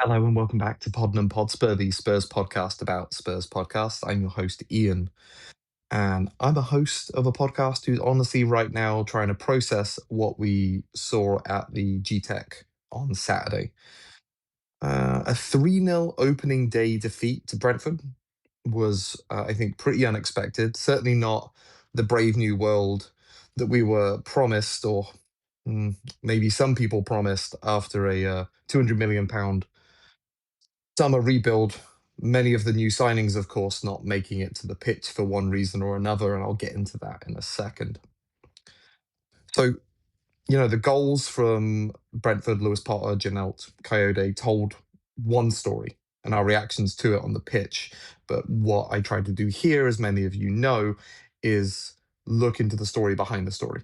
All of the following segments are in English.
Hello and welcome back to Tottenham Hotspur, the Spurs podcast about Spurs podcasts. I'm your host, Ian, and I'm a host of a podcast who's honestly right now trying to process what we saw at the GTEC on Saturday. A 3-0 opening day defeat to Brentford was, I think, pretty unexpected. Certainly not the brave new world that we were promised, or maybe some people promised after a £200 million summer rebuild. Many of the new signings, of course, not making it to the pitch for one reason or another, and I'll get into that in a second. So, the goals from Brentford, Lewis Potter, Janelt, Coyote told one story and our reactions to it on the pitch. But what I tried to do here, as many of you know, is look into the story behind the story.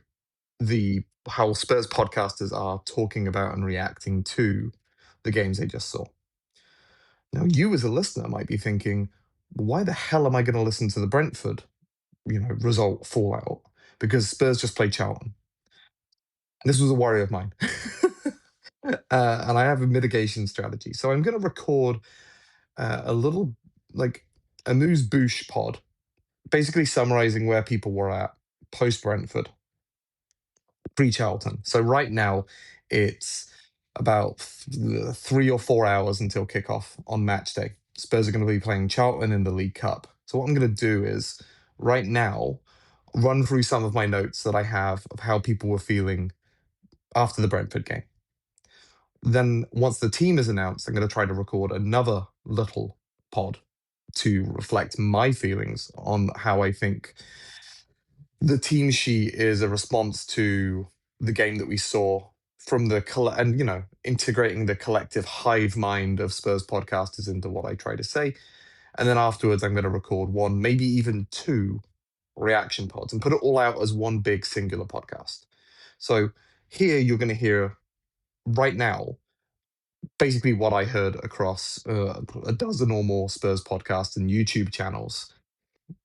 The how Spurs podcasters are talking about and reacting to the games they just saw. Now, you as a listener might be thinking, why the hell am I going to listen to the Brentford, result fallout? Because Spurs just played Charlton. This was a worry of mine. And I have a mitigation strategy. So I'm going to record a little, like, a news boosh pod, basically summarizing where people were at post Brentford, pre Charlton. So right now, it's about 3 or 4 hours until kickoff on match day. Spurs are going to be playing Charlton in the League Cup. So what I'm going to do is right now run through some of my notes that I have of how people were feeling after the Brentford game. Then once the team is announced, I'm going to try to record another little pod to reflect my feelings on how I think the team sheet is a response to the game that we saw from and integrating the collective hive mind of Spurs podcasters into what I try to say. And then afterwards, I'm going to record one, maybe even two reaction pods and put it all out as one big singular podcast. So here you're going to hear right now basically what I heard across a dozen or more Spurs podcasts and YouTube channels.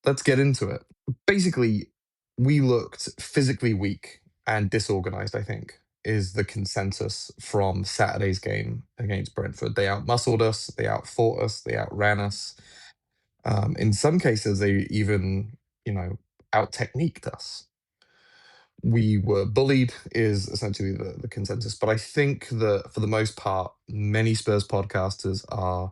Let's get into it. Basically, we looked physically weak and disorganized, I think, is the consensus from Saturday's game against Brentford. They outmuscled us, they outfought us, they outran us. In some cases, they even, out techniqued us. We were bullied, is essentially the consensus. But I think that for the most part, many Spurs podcasters are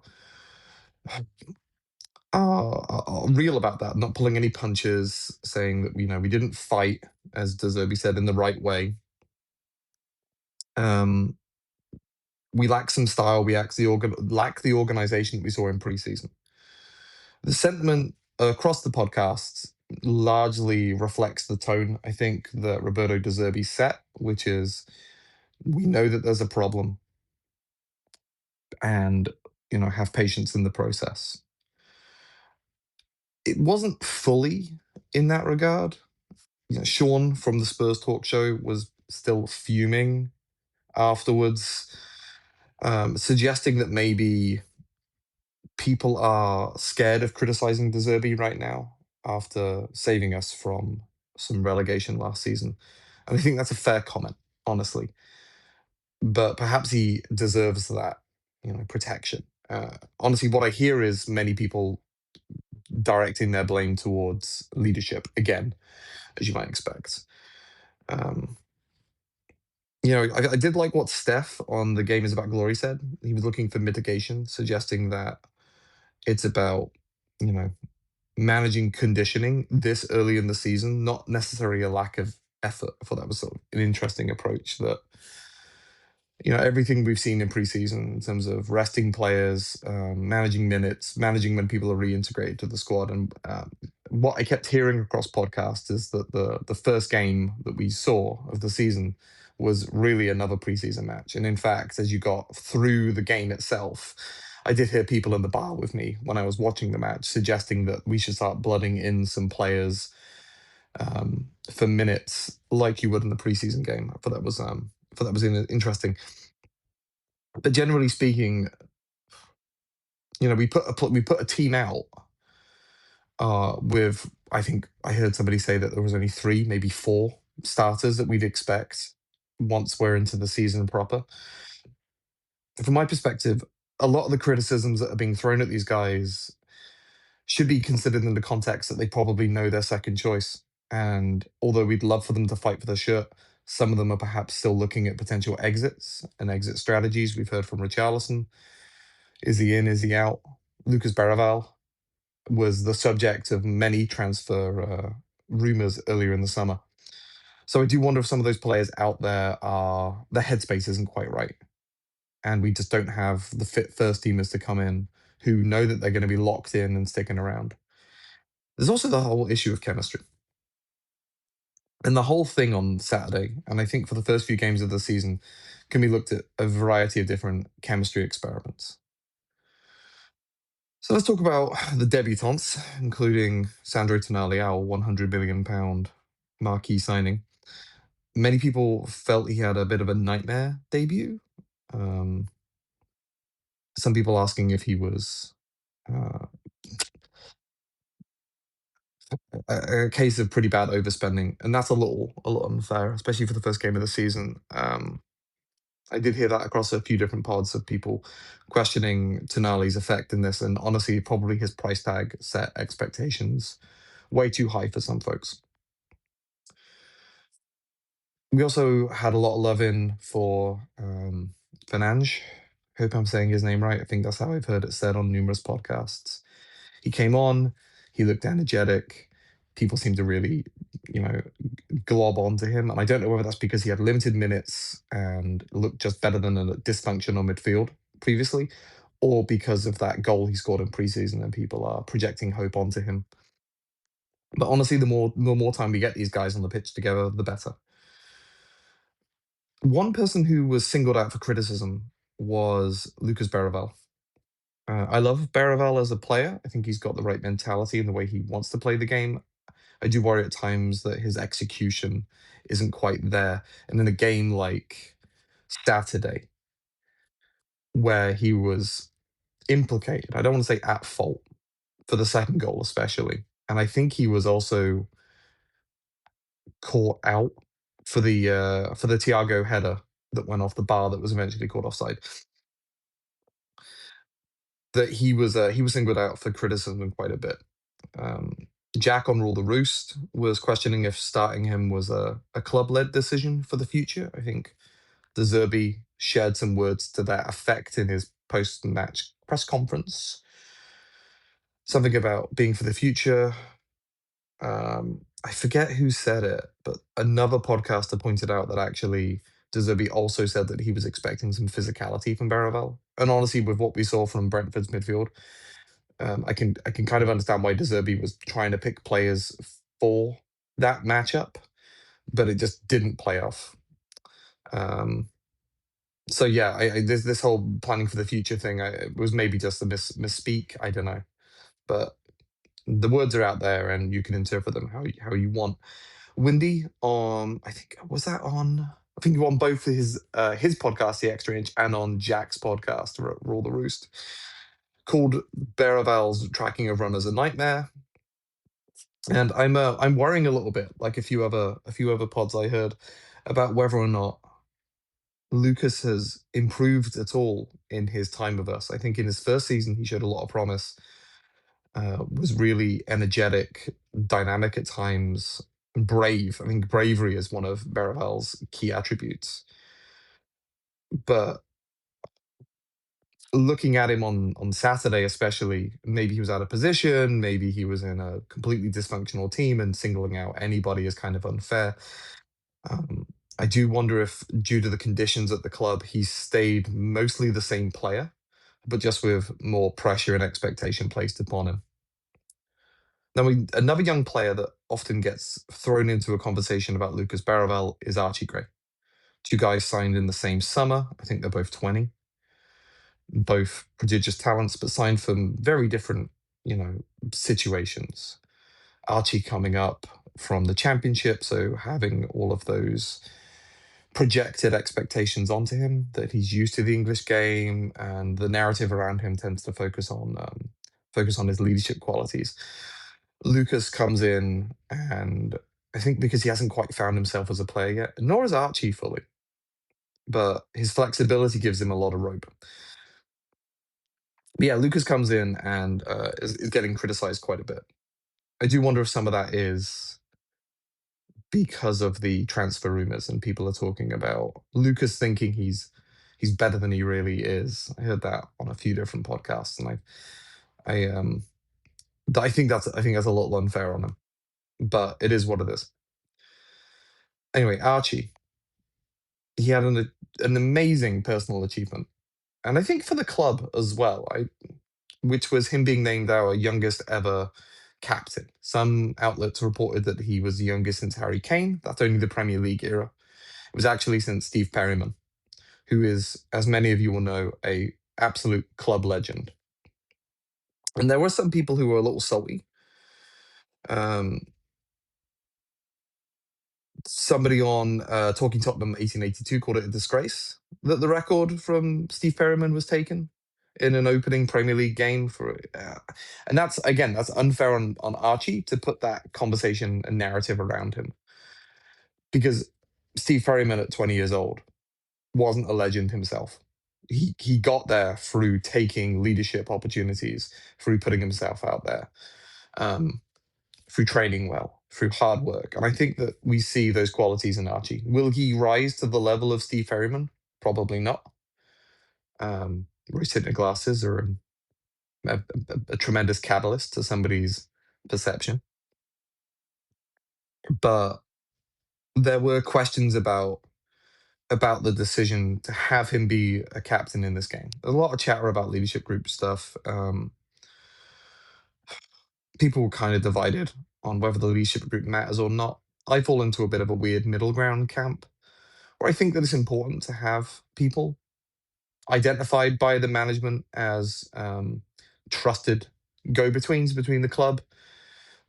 real about that, not pulling any punches, saying that we didn't fight, as De Zerbi said, in the right way. Um, we lack some style. We lack the organization that we saw in preseason. The sentiment across the podcasts largely reflects the tone I think that Roberto De Zerbi set, which is we know that there's a problem, and have patience in the process. It wasn't fully in that regard. Sean from the Spurs talk show was still fuming afterwards, suggesting that maybe people are scared of criticizing De Zerbi right now after saving us from some relegation last season. And I think that's a fair comment, honestly. But perhaps he deserves that, protection. Honestly, what I hear is many people directing their blame towards leadership again, as you might expect. Um, I did like what Steph on the Game is About Glory said. He was looking for mitigation, suggesting that it's about, you know, managing conditioning this early in the season, not necessarily a lack of effort. I thought that was sort of an interesting approach that, everything we've seen in preseason in terms of resting players, managing minutes, managing when people are reintegrated to the squad. And what I kept hearing across podcasts is that the first game that we saw of the season was really another preseason match. And in fact, as you got through the game itself, I did hear people in the bar with me when I was watching the match suggesting that we should start blooding in some players for minutes like you would in the preseason game. I thought that was interesting. But generally speaking, we put a team out with, I think I heard somebody say that there was only three, maybe four starters that we'd expect once we're into the season proper. From my perspective, a lot of the criticisms that are being thrown at these guys should be considered in the context that they probably know their second choice. And although we'd love for them to fight for the shirt, some of them are perhaps still looking at potential exits and exit strategies. We've heard from Richarlison. Is he in? Is he out? Lucas Berraval was the subject of many transfer rumors earlier in the summer. So I do wonder if some of those players out there are their headspace isn't quite right, and we just don't have the fit first teamers to come in who know that they're going to be locked in and sticking around. There's also the whole issue of chemistry. And the whole thing on Saturday, and I think for the first few games of the season, can be looked at a variety of different chemistry experiments. So let's talk about the debutantes, including Sandro Tonali, our £100 million marquee signing. Many people felt he had a bit of a nightmare debut. Um, some people asking if he was uh, a case of pretty bad overspending, and that's a little unfair, especially for the first game of the season. I did hear that across a few different pods of people questioning Tonali's effect in this, and honestly, probably his price tag set expectations way too high for some folks. We also had a lot of love in for Fernange. Hope I'm saying his name right. I think that's how I've heard it said on numerous podcasts. He came on, he looked energetic. People seemed to really, you know, glob onto him. And I don't know whether that's because he had limited minutes and looked just better than a dysfunctional midfield previously, or because of that goal he scored in preseason and people are projecting hope onto him. But honestly, the more time we get these guys on the pitch together, the better. One person who was singled out for criticism was Lucas Berraval. I love Berraval as a player. I think he's got the right mentality in the way he wants to play the game. I do worry at times that his execution isn't quite there. And in a game like Saturday, where he was implicated, I don't want to say at fault for the second goal, especially. And I think he was also caught out for the Thiago header that went off the bar that was eventually called offside. That he was singled out for criticism quite a bit. Um, Jack on Rule the Roost was questioning if starting him was a club led decision for the future. I think De Zerbi shared some words to that effect in his post match press conference. Something about being for the future. I forget who said it, but another podcaster pointed out that actually De Zerbi also said that he was expecting some physicality from Baravel. And honestly, with what we saw from Brentford's midfield, I can kind of understand why De Zerbi was trying to pick players for that matchup, but it just didn't play off. Um, so yeah, this whole planning for the future thing it was maybe just a misspeak. I don't know, but the words are out there, and you can interpret them how you want. Windy on, I think was that on. I think on both his podcast, The Extra Inch, and on Jack's podcast, Rule the Roost, called Baraval's tracking of runners a nightmare. And I'm worrying a little bit, like a few other pods I heard, about whether or not Lucas has improved at all in his time with us. I think in his first season he showed a lot of promise, was really energetic, dynamic at times, brave. I think bravery is one of Baraval's key attributes. But looking at him on Saturday, especially, maybe he was out of position, maybe he was in a completely dysfunctional team, and singling out anybody is kind of unfair. Um, I do wonder if, due to the conditions at the club, he's stayed mostly the same player, but just with more pressure and expectation placed upon him. Now, another young player that often gets thrown into a conversation about Lucas Baravel is Archie Gray. Two guys signed in the same summer. I think they're both 20, both prodigious talents, but signed from very different, situations. Archie coming up from the championship, so having all of those projected expectations onto him that he's used to the English game, and the narrative around him tends to focus on his leadership qualities. Lucas comes in, and I think because he hasn't quite found himself as a player yet, nor has Archie fully, but his flexibility gives him a lot of rope. But yeah, Lucas comes in and is getting criticized quite a bit. I do wonder if some of that is because of the transfer rumors and people are talking about Lucas thinking he's better than he really is. I heard that on a few different podcasts, and I I think that's a little unfair on him, but it is what it is. Anyway, Archie, he had an amazing personal achievement, and I think for the club as well. Which was him being named our youngest ever captain. Some outlets reported that he was the youngest since Harry Kane. That's only the Premier League era. It was actually since Steve Perryman, who is, as many of you will know, a absolute club legend. And there were some people who were a little salty. Um, Somebody on Talking Tottenham 1882 called it a disgrace that the record from Steve Perryman was taken in an opening Premier League game for, and that's again that's unfair on Archie to put that conversation and narrative around him because Steve Perryman at 20 years old wasn't a legend himself. He got there through taking leadership opportunities, through putting himself out there. Um, Through training well, through hard work. And I think that we see those qualities in Archie. Will he rise to the level of Steve Ferryman? Probably not. Rose tinted glasses are a tremendous catalyst to somebody's perception. But there were questions about the decision to have him be a captain in this game. A lot of chatter about leadership group stuff. People were kind of divided on whether the leadership group matters or not. I fall into a bit of a weird middle ground camp where I think that it's important to have people identified by the management as trusted go-betweens between the club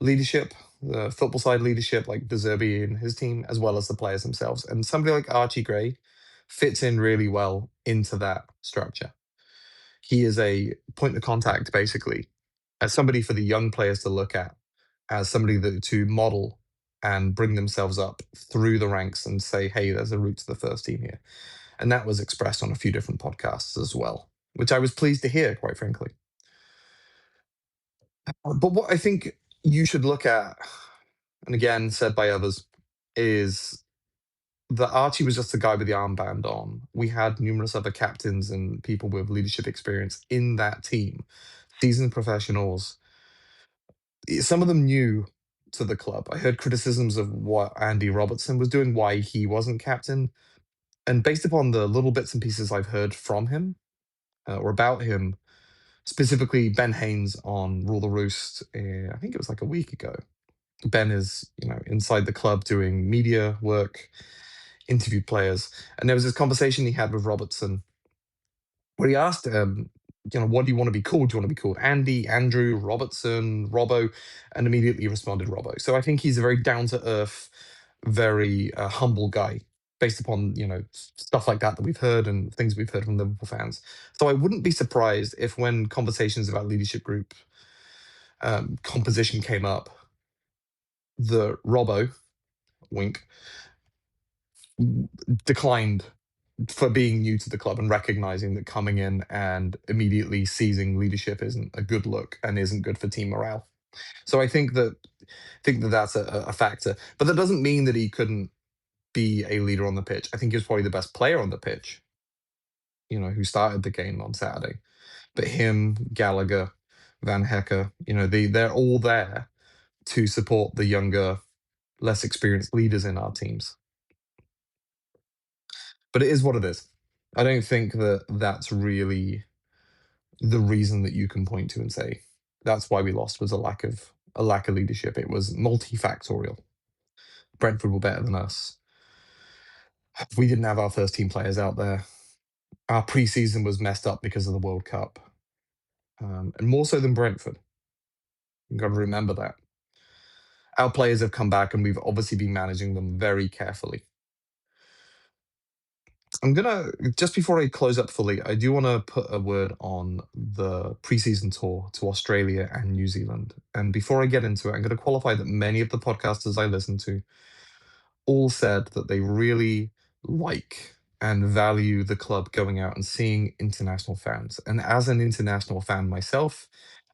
leadership, the football side leadership, like De Zerbi and his team, as well as the players themselves. And somebody like Archie Gray fits in really well into that structure. He is a point of contact, basically, as somebody for the young players to look at, as somebody that to model and bring themselves up through the ranks and say, hey, there's a route to the first team here. And that was expressed on a few different podcasts as well, which I was pleased to hear, quite frankly. But what I think you should look at, and again, said by others, is that Archie was just a guy with the armband on. We had numerous other captains and people with leadership experience in that team, seasoned professionals. Some of them new to the club. I heard criticisms of what Andy Robertson was doing, why he wasn't captain. And based upon the little bits and pieces I've heard from him or about him, specifically Ben Haynes on Rule the Roost, I think it was like a week ago. Ben is, inside the club doing media work, interviewed players, and there was this conversation he had with Robertson where he asked him, what do you want to be called? Do you want to be called Andy, Andrew, Robertson, Robbo? And immediately he responded Robbo. So I think he's a very down to earth, very humble guy based upon, stuff like that we've heard and things we've heard from Liverpool fans. So I wouldn't be surprised if when conversations about leadership group composition came up, the Robbo, wink, declined for being new to the club and recognizing that coming in and immediately seizing leadership isn't a good look and isn't good for team morale. So I think that that's a factor, but that doesn't mean that he couldn't be a leader on the pitch. I think he was probably the best player on the pitch, who started the game on Saturday. But him, Gallagher, Van Hecker, they're all there to support the younger, less experienced leaders in our teams. But it is what it is. I don't think that that's really the reason that you can point to and say that's why we lost was a lack of leadership. It was multifactorial. Brentford were better than us. We didn't have our first team players out there. Our preseason was messed up because of the World Cup, and more so than Brentford. You've got to remember that. Our players have come back, and we've obviously been managing them very carefully. I'm gonna just before I close up fully, I do want to put a word on the preseason tour to Australia and New Zealand. And before I get into it, I'm going to qualify that many of the podcasters I listen to all said that they really like and value the club going out and seeing international fans. And as an international fan myself,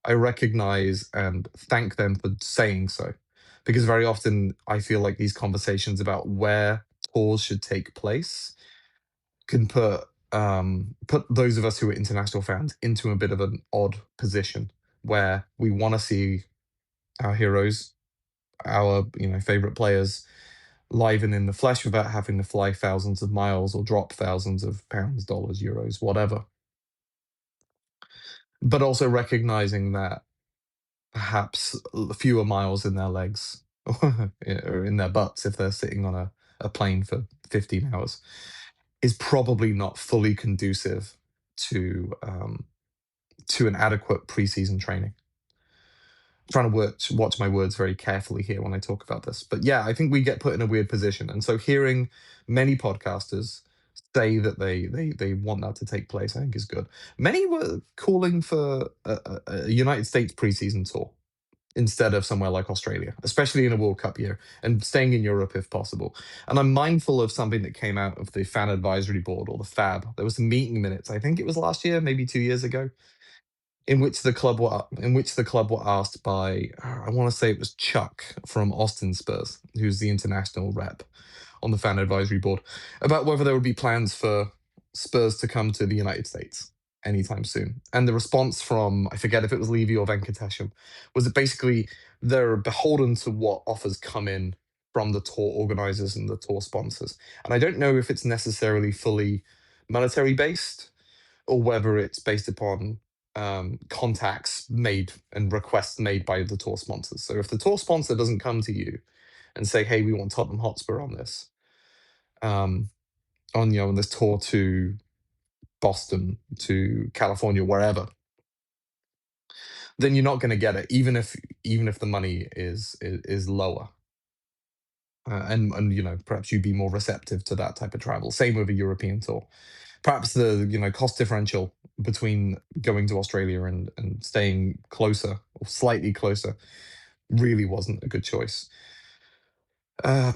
I recognize and thank them for saying so. Because very often I feel like these conversations about where tours should take place can put those of us who are international fans into a bit of an odd position where we want to see our heroes, our favorite players live and in the flesh without having to fly thousands of miles or drop thousands of pounds, dollars, euros, whatever. But also recognizing that perhaps fewer miles in their legs or in their butts if they're sitting on a plane for 15 hours is probably not fully conducive to to an adequate preseason training. Trying to watch my words very carefully here when I talk about this. But yeah, I think we get put in a weird position. And so hearing many podcasters say that they want that to take place, I think is good. Many were calling for a United States preseason tour instead of somewhere like Australia, especially in a World Cup year, and staying in Europe if possible. And I'm mindful of something that came out of the fan advisory board or the FAB. There was some meeting minutes, I think it was last year, maybe 2 years ago, in which the club were asked by I want to say it was Chuck from Austin Spurs, who's the international rep on the fan advisory board, about whether there would be plans for Spurs to come to the United States anytime soon. And the response from, I forget if it was Levy or Venkatesham, was that basically they're beholden to what offers come in from the tour organizers and the tour sponsors. And I don't know if it's necessarily fully monetary based or whether it's based upon contacts made and requests made by the tour sponsors. So if the tour sponsor doesn't come to you and say, "Hey, we want Tottenham Hotspur on this, um, on this tour to Boston, to California, wherever," then you're not going to get it, even if the money is lower. And perhaps you'd be more receptive to that type of travel. Same with a European tour. Perhaps the cost differential between going to Australia and staying closer or slightly closer really wasn't a good choice.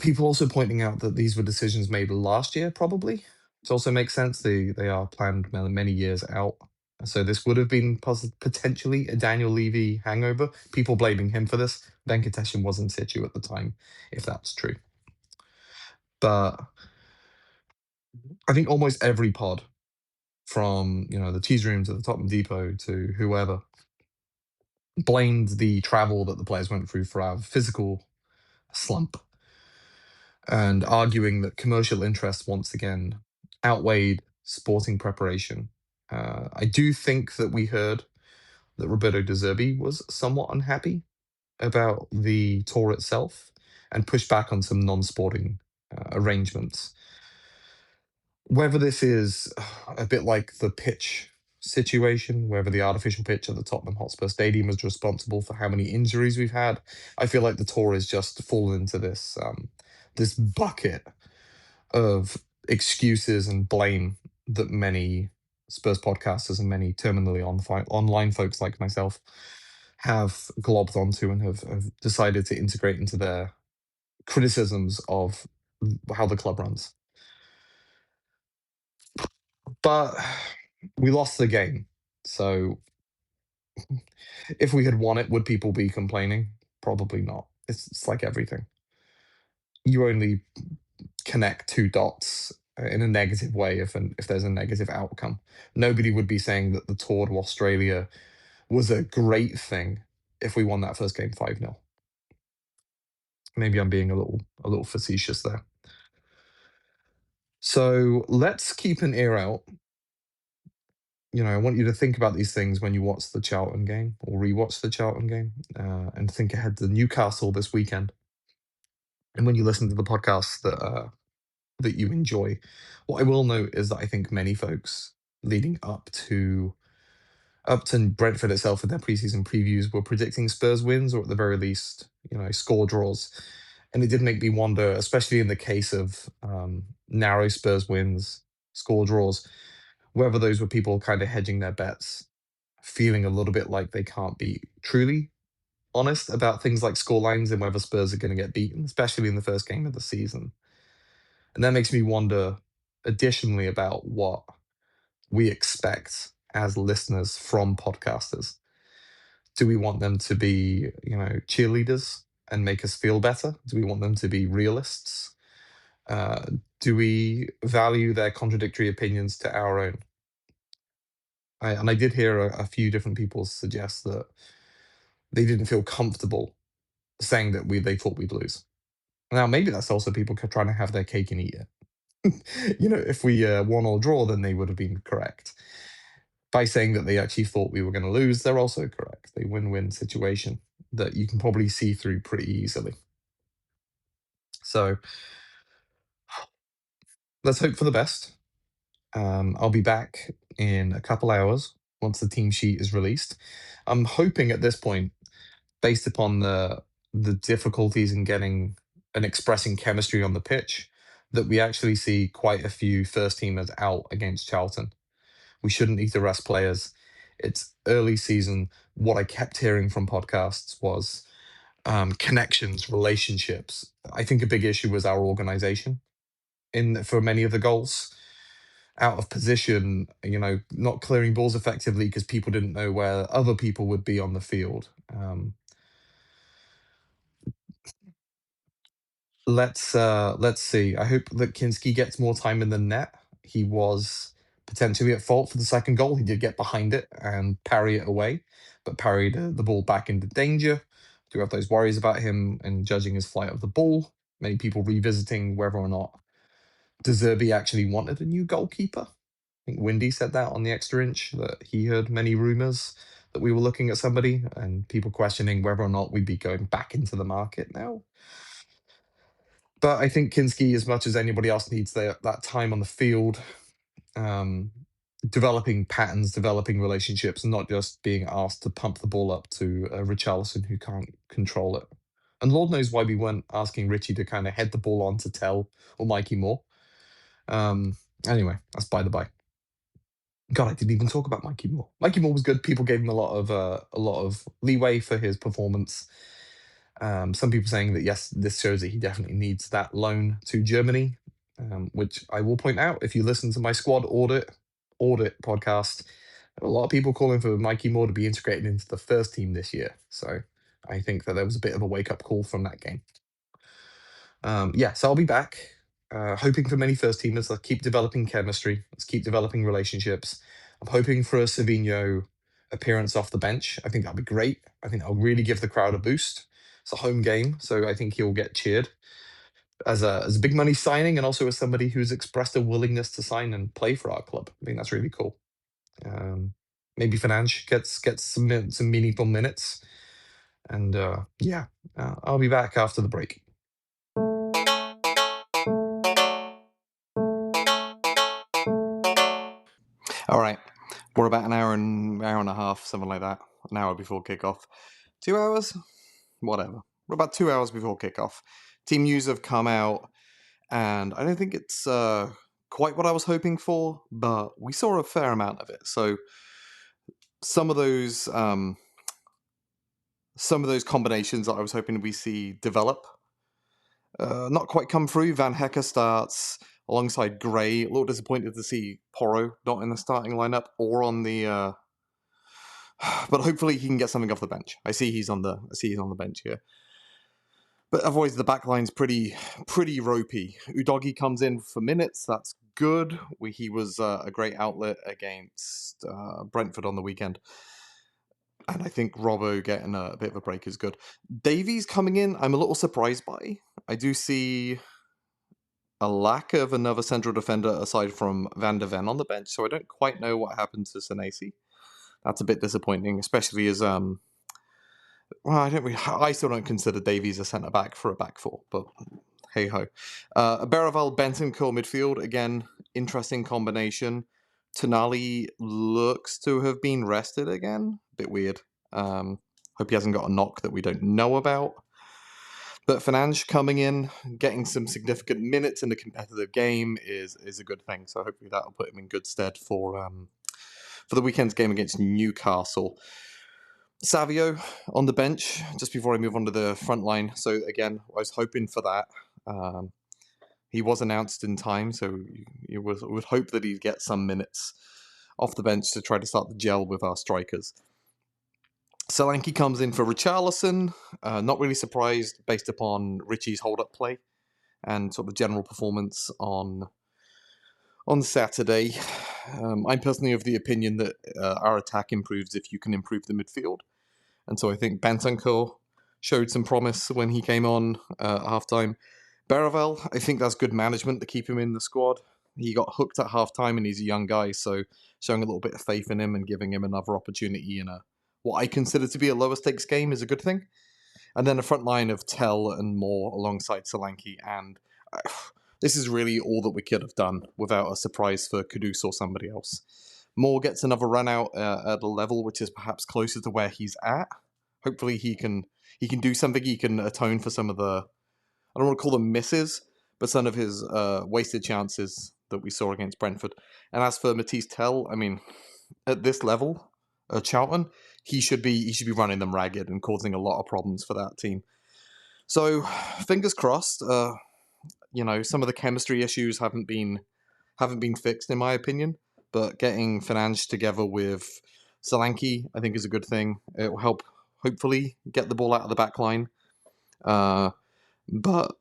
People also pointing out that these were decisions made last year, probably. It also makes sense. They are planned many years out. So this would have been potentially a Daniel Levy hangover. People blaming him for this. Venkatesham was in situ at the time, if that's true. But I think almost every pod, from the tease room to the Tottenham Depot to whoever, blamed the travel that the players went through for our physical slump, and arguing that commercial interests once again outweighed sporting preparation. I do think that we heard that Roberto De Zerbi was somewhat unhappy about the tour itself and pushed back on some non-sporting arrangements. Whether this is a bit like the pitch situation, whether the artificial pitch at the Tottenham Hotspur Stadium is responsible for how many injuries we've had, I feel like the tour has just fallen into this bucket of excuses and blame that many Spurs podcasters and many terminally online folks like myself have globbed onto and have decided to integrate into their criticisms of how the club runs. But we lost the game. So if we had won it, would people be complaining? Probably not. It's like everything. You only connect two dots in a negative way if there's a negative outcome. Nobody would be saying that the tour to Australia was a great thing if we won that first game 5-0. Maybe I'm being a little facetious there. So let's keep an ear out. I want you to think about these things when you watch the Charlton game or rewatch the Charlton game, and think ahead to Newcastle this weekend. And when you listen to the podcasts that you enjoy, what I will note is that I think many folks leading up to Brentford itself in their preseason previews were predicting Spurs wins, or at the very least, score draws. And it did make me wonder, especially in the case of narrow Spurs wins, score draws, whether those were people kind of hedging their bets, feeling a little bit like they can't be truly honest about things like scorelines and whether Spurs are going to get beaten, especially in the first game of the season. And that makes me wonder additionally about what we expect as listeners from podcasters. Do we want them to be, cheerleaders and make us feel better? Do we want them to be realists? Uh, do we value their contradictory opinions to our own? And I did hear a few different people suggest that they didn't feel comfortable saying that they thought we'd lose. Now, maybe that's also people trying to have their cake and eat it. If we won or draw, then they would have been correct. By saying that they actually thought we were going to lose, they're also correct. A win-win situation that you can probably see through pretty easily. So let's hope for the best. I'll be back in a couple hours once the team sheet is released. I'm hoping at this point, based upon the difficulties in getting and expressing chemistry on the pitch, that we actually see quite a few first teamers out against Charlton. We shouldn't need to rest players. It's early season. What I kept hearing from podcasts was connections, relationships. I think a big issue was our organization in for many of the goals. Out of position, not clearing balls effectively because people didn't know where other people would be on the field. Let's see. I hope that Kinski gets more time in the net. He was potentially at fault for the second goal. He did get behind it and parry it away, but parried the ball back into danger. Do have those worries about him and judging his flight of the ball. Many people revisiting whether or not De Zerbi actually wanted a new goalkeeper. I think Windy said that on the extra inch, that he heard many rumors that we were looking at somebody, and people questioning whether or not we'd be going back into the market now. But I think Kinski, as much as anybody else, needs that time on the field, um, developing patterns, developing relationships, and not just being asked to pump the ball up to Richarlison, who can't control it. And Lord knows why we weren't asking Richie to kind of head the ball on to Tell or Mikey Moore. Anyway, that's by the by. God, I didn't even talk about Mikey Moore. Mikey Moore was good. People gave him a lot of leeway for his performance. Some people saying that yes, this shows that he definitely needs that loan to Germany, which I will point out. If you listen to my squad audit podcast, a lot of people calling for Mikey Moore to be integrated into the first team this year. So I think that there was a bit of a wake up call from that game. So I'll be back. Hoping for many first teamers. Let's keep developing chemistry. Let's keep developing relationships. I'm hoping for a Savinho appearance off the bench. I think that'll be great. I think that'll really give the crowd a boost. It's a home game, so I think he'll get cheered as a big money signing, and also as somebody who's expressed a willingness to sign and play for our club. I think that's really cool. Maybe Financh gets some meaningful minutes, and I'll be back after the break. All right, we're about an hour and a half, something like that. An hour before kickoff. 2 hours? Whatever. We're about 2 hours before kickoff. Team news have come out, and I don't think it's quite what I was hoping for, but we saw a fair amount of it. So some of those combinations that I was hoping we see develop, not quite come through. Van Hecker starts alongside Gray. A little disappointed to see Porro not in the starting lineup or on the. But hopefully he can get something off the bench. I see he's on the bench here. But otherwise, the backline's pretty ropey. Udogi comes in for minutes. That's good. He was a great outlet against Brentford on the weekend. And I think Robbo getting a bit of a break is good. Davies coming in, I'm a little surprised by. I do see a lack of another central defender aside from Van der Ven on the bench, so I don't quite know what happened to Senesi. That's a bit disappointing, especially as I still don't consider Davies a centre back for a back four, but hey ho. Beraval, Bentancur midfield, again, interesting combination. Tonali looks to have been rested again. Bit weird. Hope he hasn't got a knock that we don't know about. But Financh coming in, getting some significant minutes in the competitive game is a good thing. So hopefully that'll put him in good stead for the weekend's game against Newcastle. Savio on the bench just before I move on to the front line. So again, I was hoping for that. He was announced in time, so you would hope that he'd get some minutes off the bench to try to start the gel with our strikers. Solanke comes in for Richarlison. Not really surprised based upon Richie's hold-up play and sort of general performance on Saturday. I'm personally of the opinion that our attack improves if you can improve the midfield. And so I think Bentancur showed some promise when he came on at halftime. Baravel, I think that's good management to keep him in the squad. He got hooked at halftime and he's a young guy, so showing a little bit of faith in him and giving him another opportunity in what I consider to be a lower stakes game is a good thing. And then a front line of Tell and Moore alongside Solanke, and this is really all that we could have done without a surprise for Kudus or somebody else. Moore gets another run out at a level which is perhaps closer to where he's at. Hopefully he can do something. He can atone for some of the, I don't want to call them misses, but some of his wasted chances that we saw against Brentford. And as for Matisse Tell, I mean, at this level, Charlton, he should be running them ragged and causing a lot of problems for that team. So fingers crossed. Some of the chemistry issues haven't been fixed in my opinion, but getting Fernandes together with Solanke, I think, is a good thing. It will help hopefully get the ball out of the back line. But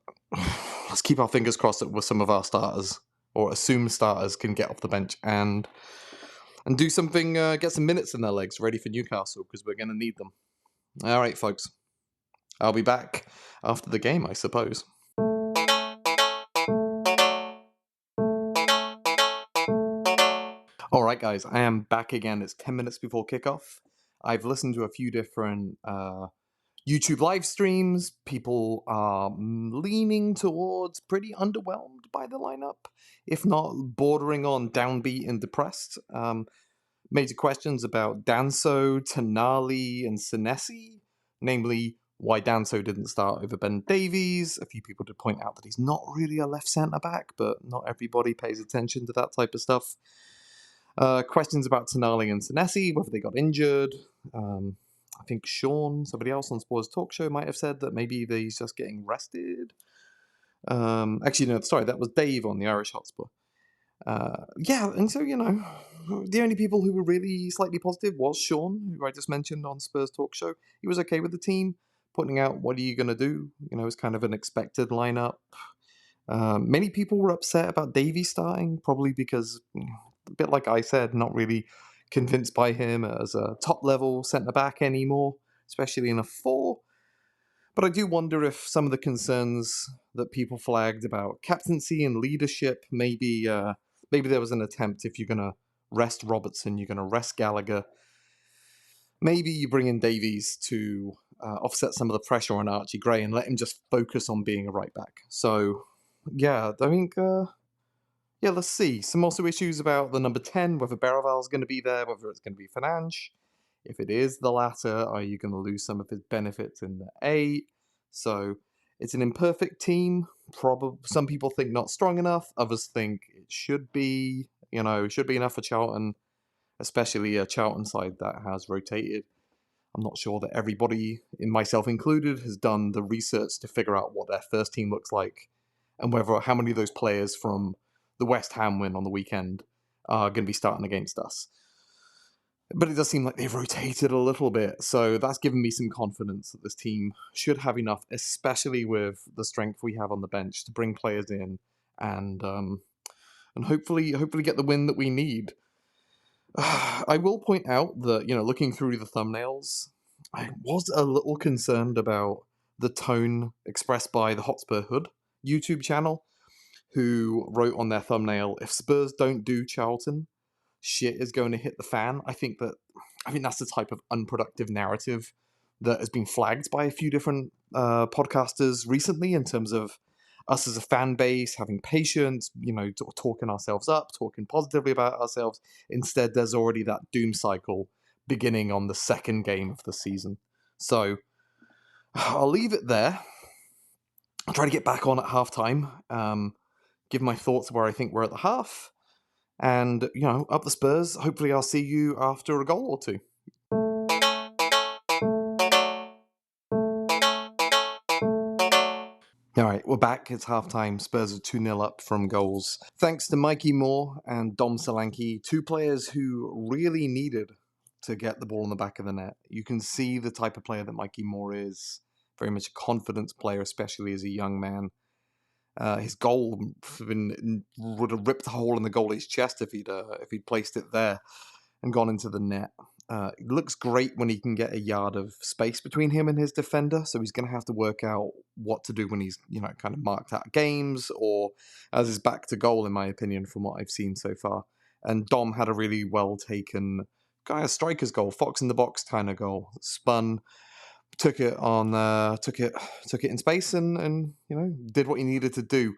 let's keep our fingers crossed that with some of our starters or assumed starters can get off the bench and do something, get some minutes in their legs ready for Newcastle, because we're going to need them. All right, folks. I'll be back after the game, I suppose. All right, guys, I am back again. It's 10 minutes before kickoff. I've listened to a few different YouTube live streams. People are leaning towards pretty underwhelmed by the lineup, if not bordering on downbeat and depressed. Major questions about Danso, Tonali, and Senesi, namely why Danso didn't start over Ben Davies. A few people did point out that he's not really a left centre-back, but not everybody pays attention to that type of stuff. Questions about Tonali and Senesi, whether they got injured. I think Sean, somebody else on Spurs Talk Show, might have said that maybe he's just getting rested. Actually, no, sorry, that was Dave on the Irish Hotspur. And so, the only people who were really slightly positive was Sean, who I just mentioned on Spurs Talk Show. He was okay with the team, pointing out, what are you going to do? It's kind of an expected lineup. Many people were upset about Davies starting, probably because, a bit like I said, not really convinced by him as a top-level centre-back anymore, especially in a 4. But I do wonder if some of the concerns that people flagged about captaincy and leadership, maybe there was an attempt, if you're going to rest Robertson, you're going to rest Gallagher, maybe you bring in Davies to offset some of the pressure on Archie Gray and let him just focus on being a right-back. So, yeah, I think... let's see. Some also issues about the number 10, whether Baraval's going to be there, whether it's going to be Fernandes. If it is the latter, are you going to lose some of his benefits in the 8? So it's an imperfect team. Some people think not strong enough. Others think it should be. Should be enough for Charlton, especially a Charlton side that has rotated. I'm not sure that everybody, in myself included, has done the research to figure out what their first team looks like and how many of those players from the West Ham win on the weekend are going to be starting against us. But it does seem like they've rotated a little bit, so that's given me some confidence that this team should have enough, especially with the strength we have on the bench, to bring players in and hopefully get the win that we need. I will point out that, looking through the thumbnails, I was a little concerned about the tone expressed by the Hotspur Hood YouTube channel, who wrote on their thumbnail, if Spurs don't do Charlton, shit is going to hit the fan. I think that's the type of unproductive narrative that has been flagged by a few different podcasters recently, in terms of us as a fan base having patience, talking ourselves up, talking positively about ourselves. Instead, there's already that doom cycle beginning on the second game of the season. So I'll leave it there. I'll try to get back on at halftime. Give my thoughts where I think we're at the half. And, up the Spurs. Hopefully I'll see you after a goal or two. All right, we're back. It's halftime. Spurs are 2-0 up from goals. Thanks to Mikey Moore and Dom Solanke, two players who really needed to get the ball in the back of the net. You can see the type of player that Mikey Moore is. Very much a confidence player, especially as a young man. His goal would have ripped a hole in the goalie's chest if he'd placed it there and gone into the net. It looks great when he can get a yard of space between him and his defender, so he's going to have to work out what to do when he's, kind of marked out games or as his back to goal, in my opinion, from what I've seen so far. And Dom had a really well taken kind of striker's goal, fox in the box kind of goal. Spun, took it in space, and did what he needed to do.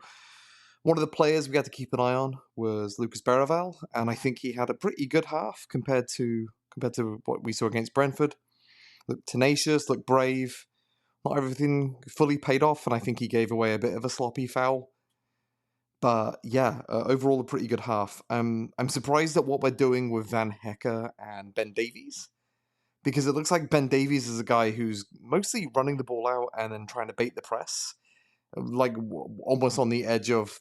One of the players we had to keep an eye on was Lucas Berraval, and I think he had a pretty good half compared to what we saw against Brentford. Looked tenacious, looked brave. Not everything fully paid off, and I think he gave away a bit of a sloppy foul. But yeah, overall a pretty good half. I'm surprised at what we're doing with Van Hecker and Ben Davies, because it looks like Ben Davies is a guy who's mostly running the ball out and then trying to bait the press, like almost on the edge of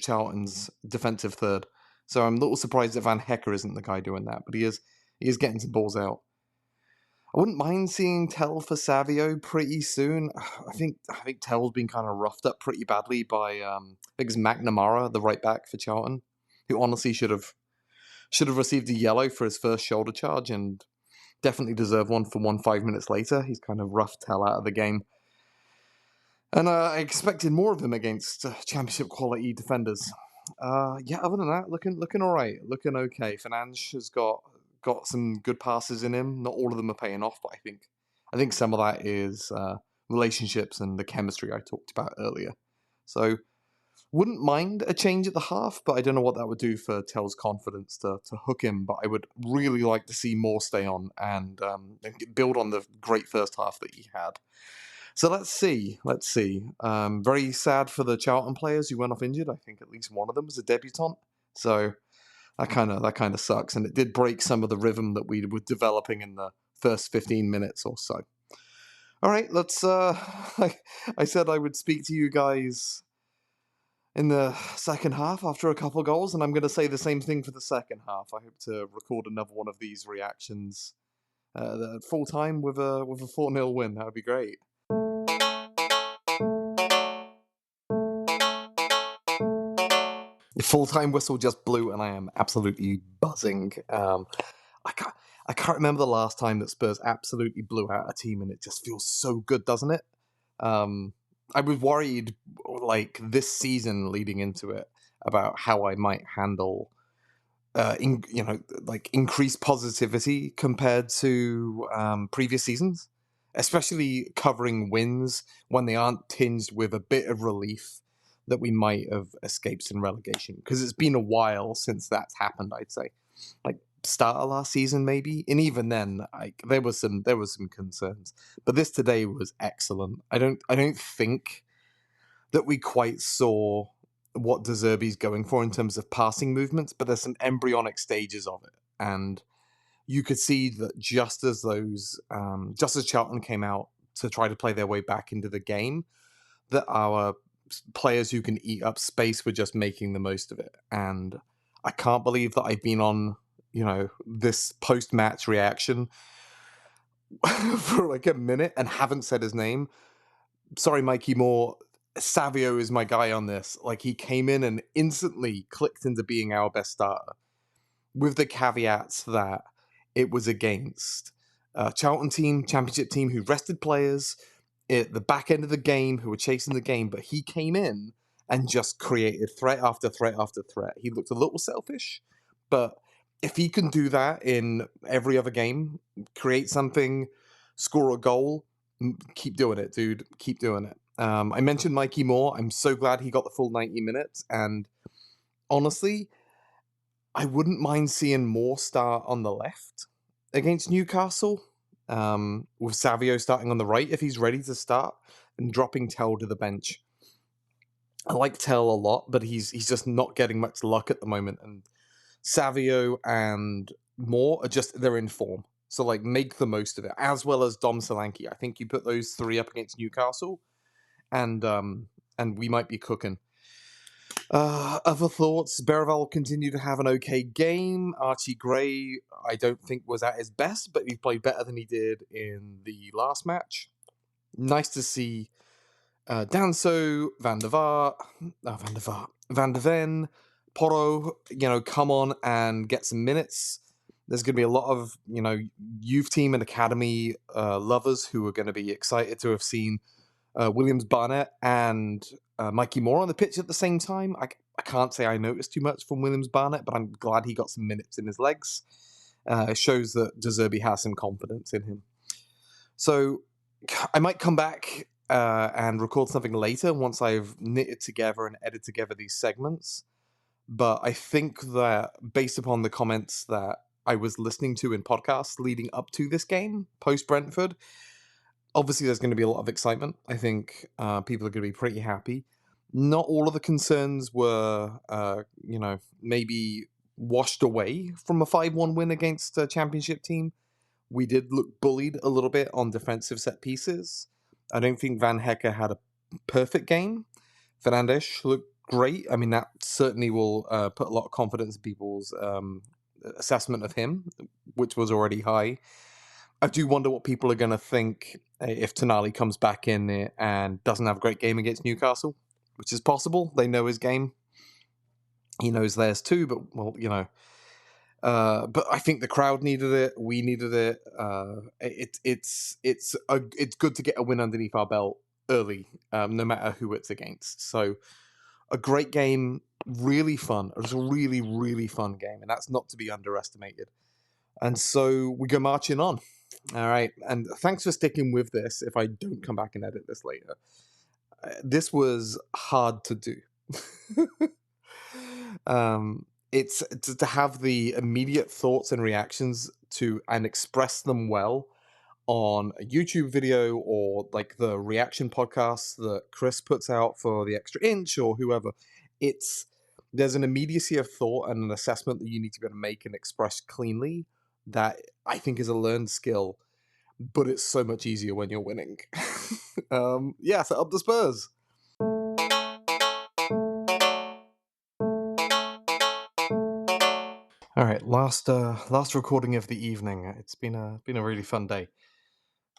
Charlton's defensive third. So I'm a little surprised that Van Hecker isn't the guy doing that, but he is getting some balls out. I wouldn't mind seeing Tell for Savio pretty soon. I think Tell's been kind of roughed up pretty badly by I think it's McNamara, the right back for Charlton, who honestly should have received a yellow for his first shoulder charge and definitely deserved one for 5 minutes later. He's kind of roughed Tell out of the game. And I expected more of him against championship quality defenders. Other than that, looking all right, looking okay. Fernandes has got some good passes in him. Not all of them are paying off, but I think some of that is relationships and the chemistry I talked about earlier. So wouldn't mind a change at the half, but I don't know what that would do for Tell's confidence to hook him. But I would really like to see more stay on and build on the great first half that he had. So let's see. Very sad for the Charlton players who went off injured. I think at least one of them was a debutant. So that kind of sucks, and it did break some of the rhythm that we were developing in the first 15 minutes or so. All right, let's. I said I would speak to you guys in the second half after a couple goals, and I'm going to say the same thing for the second half. I hope to record another one of these reactions full time with a 4-0 win. That would be great. The full-time whistle just blew, and I am absolutely buzzing. I can't remember the last time that Spurs absolutely blew out a team, and it just feels so good, doesn't it? I was worried, like this season leading into it, about how I might handle, increased positivity compared to previous seasons, especially covering wins when they aren't tinged with a bit of relief that we might have escaped in relegation, because it's been a while since that's happened. I'd say, like start of last season maybe, and even then, there was some concerns. But this today was excellent. I don't think that we quite saw what De Zerbi's going for in terms of passing movements, but there's some embryonic stages of it, and you could see that just as Charlton came out to try to play their way back into the game, that our players who can eat up space were just making the most of it. And I can't believe that I've been on, this post-match reaction for like a minute and haven't said his name. Sorry, Mikey Moore. Savio is my guy on this. Like, he came in and instantly clicked into being our best starter, with the caveats that it was against a Charlton team, championship team, who rested players at the back end of the game, who were chasing the game, but he came in and just created threat after threat after threat. He looked a little selfish, but if he can do that in every other game, create something, score a goal, keep doing it, dude. Keep doing it. I mentioned Mikey Moore. I'm so glad he got the full 90 minutes, and honestly, I wouldn't mind seeing Moore start on the left against Newcastle, with Savio starting on the right if he's ready to start, and dropping Tell to the bench. I like Tell a lot, but he's just not getting much luck at the moment, and Savio and Moore they're in form. So make the most of it, as well as Dom Solanke. I think you put those three up against Newcastle, and we might be cooking. Other thoughts? Berival will continue to have an okay game. Archie Gray, I don't think was at his best, but he played better than he did in the last match. Nice to see Danso, Van der Ven, Porro, come on and get some minutes. There's going to be a lot of, youth team and academy lovers who are going to be excited to have seen Williams Barnett and Mikey Moore on the pitch at the same time. I can't say I noticed too much from Williams Barnett, but I'm glad he got some minutes in his legs. It shows that De Zerbi has some confidence in him. So I might come back and record something later once I've knitted together and edited together these segments. But I think that based upon the comments that I was listening to in podcasts leading up to this game, post Brentford, obviously there's going to be a lot of excitement. I think people are going to be pretty happy. Not all of the concerns were, maybe washed away from a 5-1 win against a championship team. We did look bullied a little bit on defensive set pieces. I don't think Van Hecke had a perfect game. Fernandes looked great. I mean, that certainly will put a lot of confidence in people's assessment of him, which was already high. I do wonder what people are going to think if Tonali comes back in there and doesn't have a great game against Newcastle, which is possible. They know his game. He knows theirs too, but, well, but I think the crowd needed it. We needed it. It's good to get a win underneath our belt early, no matter who it's against. So a great game, really fun. It was a really, really fun game, and that's not to be underestimated. And so we go marching on. All right, and thanks for sticking with this. If I don't come back and edit this later, this was hard to do. It's to have the immediate thoughts and reactions and express them well on a YouTube video or like the reaction podcasts that Chris puts out for the Extra Inch or whoever. There's an immediacy of thought and an assessment that you need to be able to make and express cleanly that I think is a learned skill, but it's so much easier when you're winning. So up the Spurs. All right, last recording of the evening. It's been a really fun day.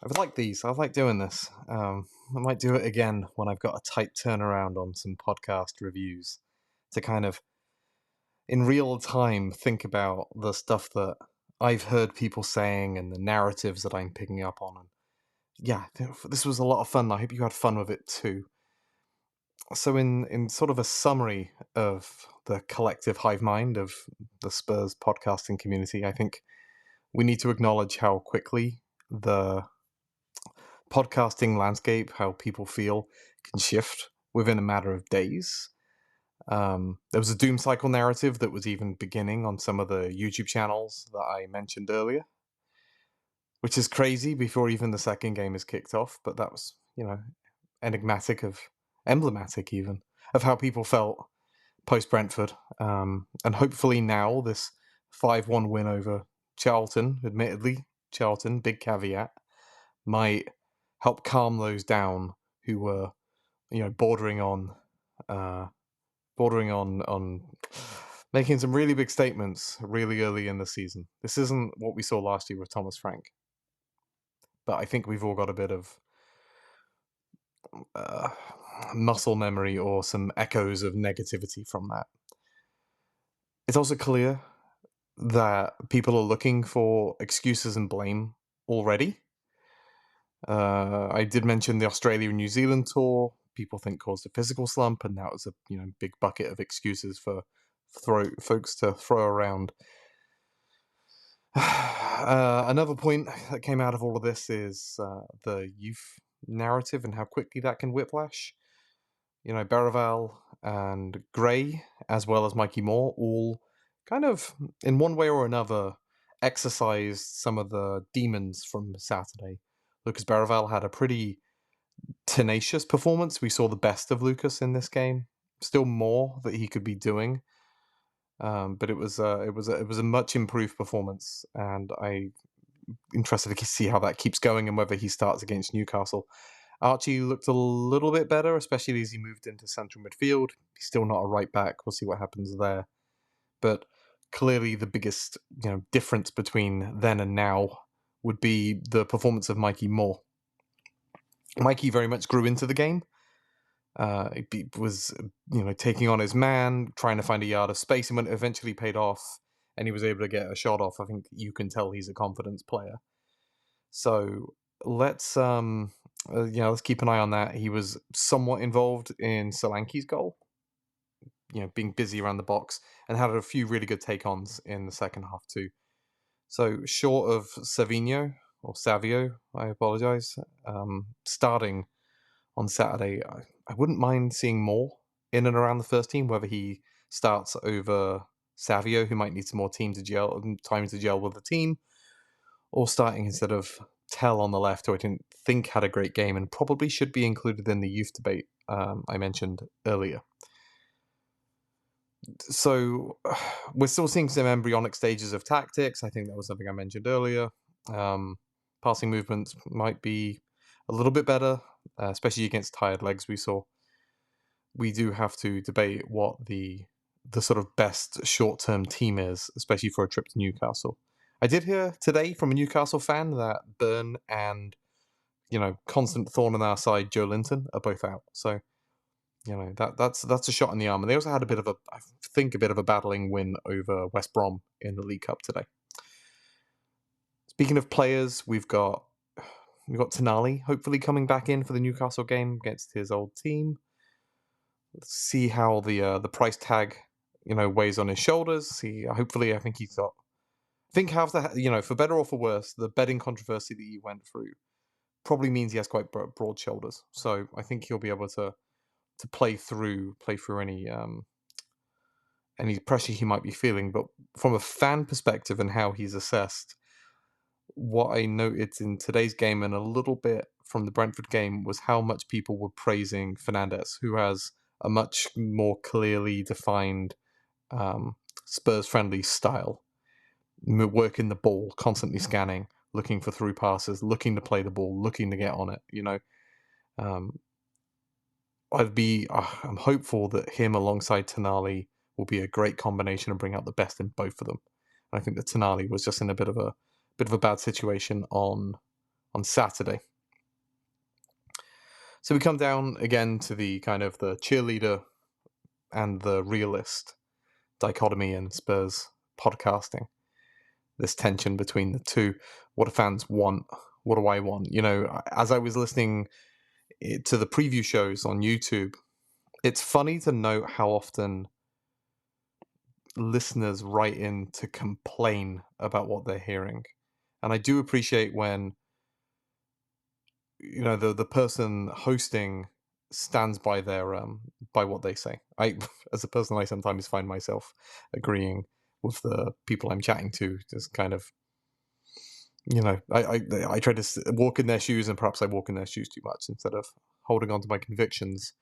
I've liked these. I like doing this. I might do it again when I've got a tight turnaround on some podcast reviews to kind of, in real time, think about the stuff that I've heard people saying and the narratives that I'm picking up on. And yeah, this was a lot of fun. I hope you had fun with it too. So in sort of a summary of the collective hive mind of the Spurs podcasting community, I think we need to acknowledge how quickly the podcasting landscape, how people feel, can shift within a matter of days. There was a doom cycle narrative that was even beginning on some of the YouTube channels that I mentioned earlier, which is crazy before even the second game is kicked off. But that was, emblematic even of how people felt post Brentford. And hopefully now this 5-1 win over Charlton, admittedly, Charlton, big caveat, might help calm those down who were, bordering on making some really big statements really early in the season. This isn't what we saw last year with Thomas Frank, but I think we've all got a bit of muscle memory or some echoes of negativity from that. It's also clear that people are looking for excuses and blame already. I did mention the Australia and New Zealand tour. People think caused a physical slump, and that was a big bucket of excuses for folks to throw around. Another point that came out of all of this is the youth narrative and how quickly that can whiplash. Berival and Gray, as well as Mikey Moore, all kind of, in one way or another, exercised some of the demons from Saturday. Lucas Berival had a pretty tenacious performance. We saw the best of Lucas in this game. Still more that he could be doing, but it was a much improved performance, and I'm interested to see how that keeps going and whether he starts against Newcastle. Archie looked a little bit better, especially as he moved into central midfield. He's still not a right back. We'll see what happens there. But clearly the biggest difference between then and now would be the performance of Mikey Moore. Mikey very much grew into the game. He was taking on his man, trying to find a yard of space, and when it eventually paid off and he was able to get a shot off, I think you can tell he's a confidence player. So let's let's keep an eye on that. He was somewhat involved in Solanke's goal, being busy around the box, and had a few really good take-ons in the second half too. So short of Savino, I apologise, starting on Saturday, I wouldn't mind seeing more in and around the first team, whether he starts over Savio, who might need some more time to gel with the team, or starting instead of Tell on the left, who I didn't think had a great game and probably should be included in the youth debate I mentioned earlier. So we're still seeing some embryonic stages of tactics. I think that was something I mentioned earlier. Passing movements might be a little bit better, especially against tired legs we saw. We do have to debate what the sort of best short-term team is, especially for a trip to Newcastle. I did hear today from a Newcastle fan that Burn and constant thorn on our side, Joe Linton, are both out. So that's a shot in the arm. And they also had a bit of a battling win over West Brom in the League Cup today. Speaking of players, we've got Tonali hopefully coming back in for the Newcastle game against his old team. Let's see how the price tag weighs on his shoulders. I think he's got. I think for better or for worse, the betting controversy that he went through probably means he has quite broad shoulders. So I think he'll be able to play through any pressure he might be feeling. But from a fan perspective and how he's assessed, what I noted in today's game and a little bit from the Brentford game was how much people were praising Fernandes, who has a much more clearly defined Spurs-friendly style. Working the ball, constantly scanning, looking for through passes, looking to play the ball, looking to get on it. I'm hopeful that him alongside Tonali will be a great combination and bring out the best in both of them. And I think that Tonali was just in a bit of a bad situation on Saturday. So we come down again to the kind of the cheerleader and the realist dichotomy in Spurs podcasting. This tension between the two. What do fans want? What do I want? As I was listening to the preview shows on YouTube, it's funny to note how often listeners write in to complain about what they're hearing. And I do appreciate when the person hosting stands by their by what they say. As a person, I sometimes find myself agreeing with the people I'm chatting to, just kind of I try to walk in their shoes, and perhaps I walk in their shoes too much instead of holding on to my convictions.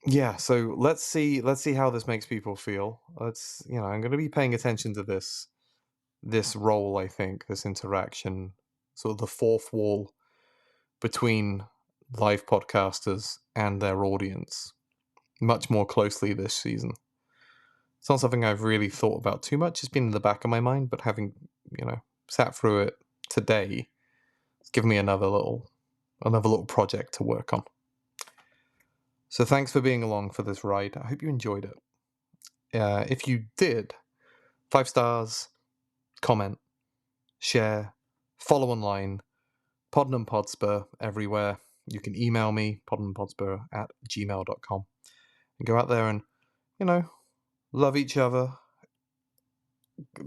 Yeah, so let's see how this makes people feel. I'm going to be paying attention to this role, I think, this interaction, sort of the fourth wall between live podcasters and their audience much more closely this season. It's not something I've really thought about too much. It's been in the back of my mind, but having, sat through it today, it's given me another little project to work on. So thanks for being along for this ride. I hope you enjoyed it. If you did, 5 stars, comment, share, follow online, Tottenham Hotspur everywhere. You can email me, tottenhampodspur@gmail.com. And go out there and, love each other.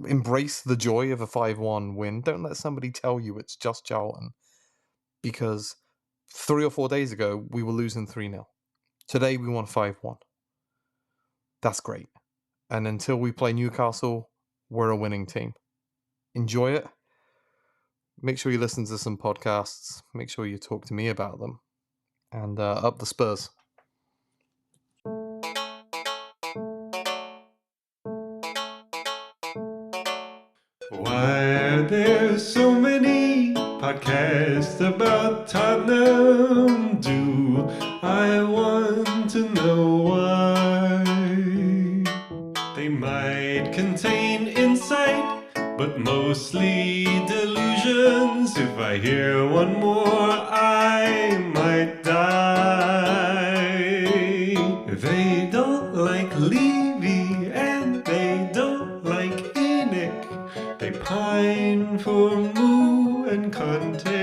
Embrace the joy of a 5-1 win. Don't let somebody tell you it's just Charlton. Because 3 or 4 days ago, we were losing 3-0. Today, we won 5-1. That's great. And until we play Newcastle, we're a winning team. Enjoy it. Make sure you listen to some podcasts. Make sure you talk to me about them. And up the Spurs. Why are there so many podcast about Tottenham. Do I want to know why? They might contain insight, but mostly delusions. If I hear one more, I might die. They don't like Levy and they don't like Enoch. They pine for Moo and Conte.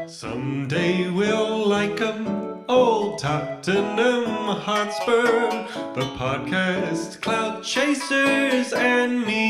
Someday we'll like 'em, old Tottenham Hotspur, the podcast Clout Chasers and me.